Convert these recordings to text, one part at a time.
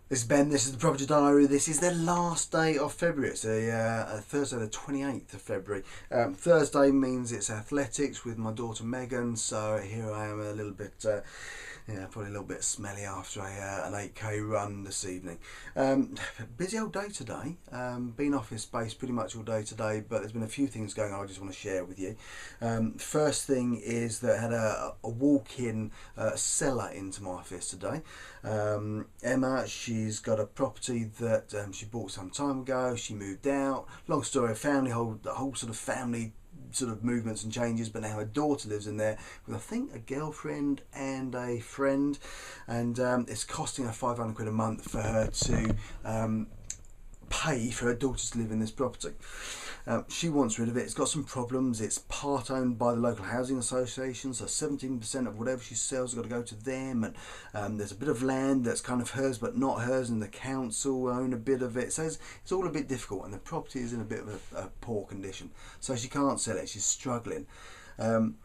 This is Ben, this is the Property Diary. This is the last day of February. It's a Thursday the 28th of February. Thursday means it's athletics with my daughter Megan, so here I am a little bit, probably a little bit smelly after an 8k run this evening. Busy old day today, been office based pretty much all day today, but there's been a few things going on I just want to share with you. First thing is that I had a walk-in seller into my office today. Emma, she's got a property that she bought some time ago. She moved out. Long story, the whole sort of family sort of movements and changes, but now her daughter lives in there with, I think, a girlfriend and a friend, and it's costing her 500 quid a month for her to pay for her daughter to live in this property. She wants rid of it. It's got some problems. It's part owned by the local housing association, so 17% of whatever she sells has got to go to them, and there's a bit of land that's kind of hers but not hers, and the council own a bit of it, so it's all a bit difficult, and the property is in a bit of a poor condition, so she can't sell it. She's struggling, and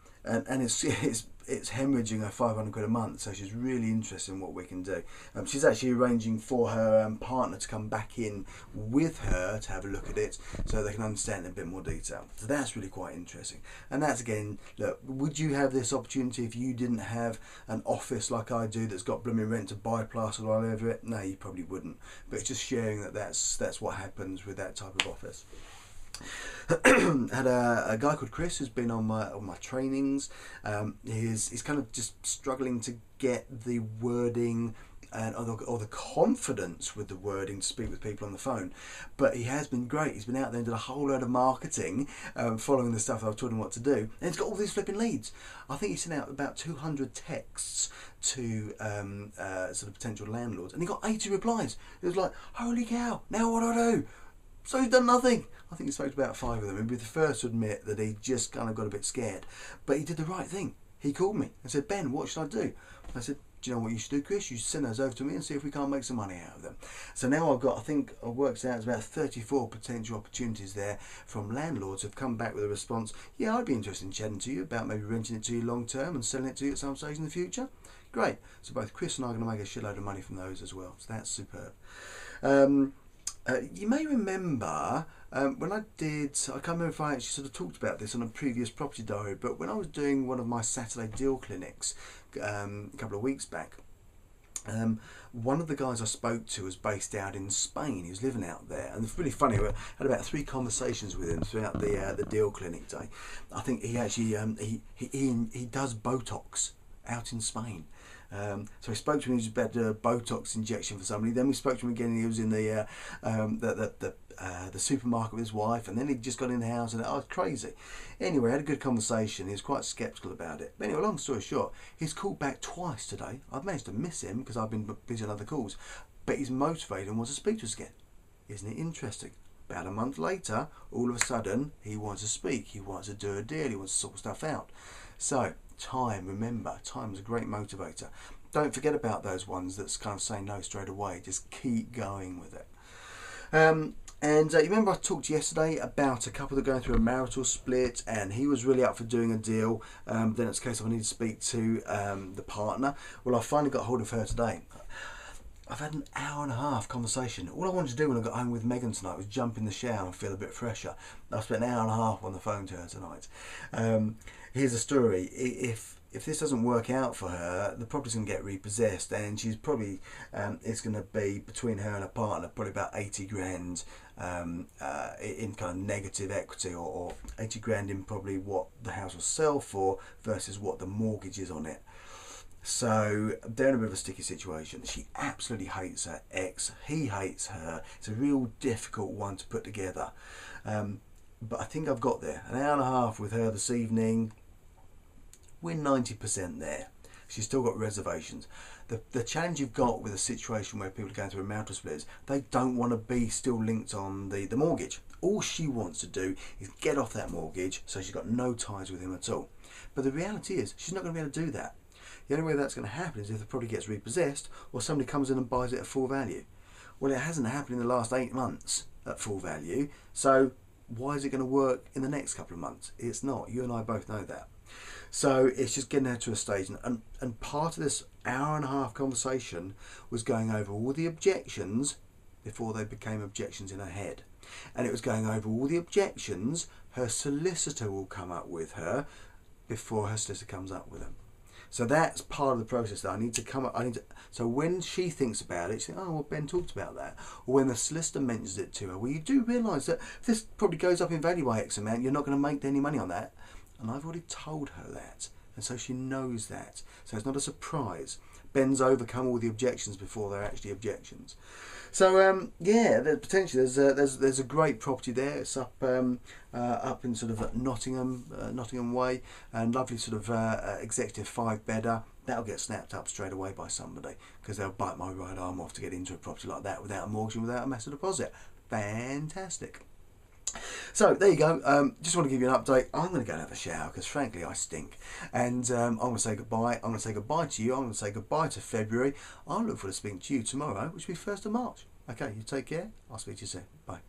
it's hemorrhaging her 500 quid a month, so she's really interested in what we can do. She's actually arranging for her partner to come back in with her to have a look at it so they can understand in a bit more detail. So that's really quite interesting. And that's, again, look, would you have this opportunity if you didn't have an office like I do that's got blooming rent to buy plastered all over it? No, you probably wouldn't. But it's just sharing that's what happens with that type of office. Had a guy called Chris who's been on my trainings. He's kind of just struggling to get the wording or the confidence with the wording to speak with people on the phone, but he has been great. He's been out there and did a whole load of marketing, following the stuff I was telling him what to do, and he's got all these flipping leads. I think he sent out about 200 texts to sort of potential landlords, and he got 80 replies. It was like, holy cow, now what do I do? So he's done nothing. I think he spoke to about 5 of them. He'd be the first to admit that he just kind of got a bit scared. But he did the right thing. He called me and said, Ben, what should I do? I said, do you know what you should do, Chris? You should send those over to me and see if we can't make some money out of them. So now I've got, I think it works out, it's about 34 potential opportunities there from landlords who've come back with a response. Yeah, I'd be interested in chatting to you about maybe renting it to you long term and selling it to you at some stage in the future. Great. So both Chris and I are going to make a shitload of money from those as well. So that's superb. You may remember when I can't remember if I actually sort of talked about this on a previous Property Diary, but when I was doing one of my Saturday deal clinics a couple of weeks back, one of the guys I spoke to was based out in Spain. He was living out there, and it's really funny. I had about 3 conversations with him throughout the deal clinic day. I think he actually he does Botox out in Spain. So we spoke to him. He was about to do a Botox injection for somebody. Then we spoke to him again. And he was in the supermarket with his wife, and then he just got in the house, and was crazy. Anyway, I had a good conversation. He was quite sceptical about it. But anyway, long story short, he's called back twice today. I've managed to miss him because I've been busy on other calls. But he's motivated and wants to speak to us again. Isn't it interesting? About a month later, all of a sudden, he wants to speak. He wants to do a deal. He wants to sort stuff out. So, time, remember, time is a great motivator. Don't forget about those ones that's kind of saying no straight away. Just keep going with it. And you remember I talked yesterday about a couple that are going through a marital split, and he was really up for doing a deal. Then it's a case of I need to speak to the partner. Well, I finally got hold of her today. I've had an hour and a half conversation. All I wanted to do when I got home with Megan tonight was jump in the shower and feel a bit fresher. I spent an hour and a half on the phone to her tonight. Here's a story. If this doesn't work out for her, the property's going to get repossessed, and she's probably it's going to be between her and her partner probably about 80 grand in kind of negative equity, or 80 grand in probably what the house will sell for versus what the mortgage is on it. So they're in a bit of a sticky situation. She absolutely hates her ex. He hates her. It's a real difficult one to put together. But I think I've got there. An hour and a half with her this evening. We're 90% there. She's still got reservations. The challenge you've got with a situation where people are going through a marital split is they don't want to be still linked on the mortgage. All she wants to do is get off that mortgage, so she's got no ties with him at all. But the reality is she's not going to be able to do that. The only way that's going to happen is if the property gets repossessed or somebody comes in and buys it at full value. Well, it hasn't happened in the last 8 months at full value, so why is it going to work in the next couple of months? It's not. You and I both know that. So it's just getting her to a stage, and part of this hour-and-a-half conversation was going over all the objections before they became objections in her head. And it was going over all the objections her solicitor will come up with her before her solicitor comes up with them. So that's part of the process that I need to come up. So when she thinks about it, she thinks, oh, well, Ben talked about that. Or when the solicitor mentions it to her, well, you do realise that if this probably goes up in value by X amount, you're not going to make any money on that. And I've already told her that. And so she knows that. So it's not a surprise. Ben's overcome all the objections before they're actually objections. So yeah, potentially there's a great property there. It's up in sort of Nottingham Way, and lovely sort of executive 5-bedder. That'll get snapped up straight away by somebody, because they'll bite my right arm off to get into a property like that without a mortgage and without a massive deposit. Fantastic. So there you go. Just want to give you an update. I'm going to go and have a shower because frankly I stink, and I'm going to say goodbye. I'm going to say goodbye to you. I'm going to say goodbye to February. I'll look forward to speaking to you tomorrow, which will be 1st of March. Okay, you take care. I'll speak to you soon. Bye.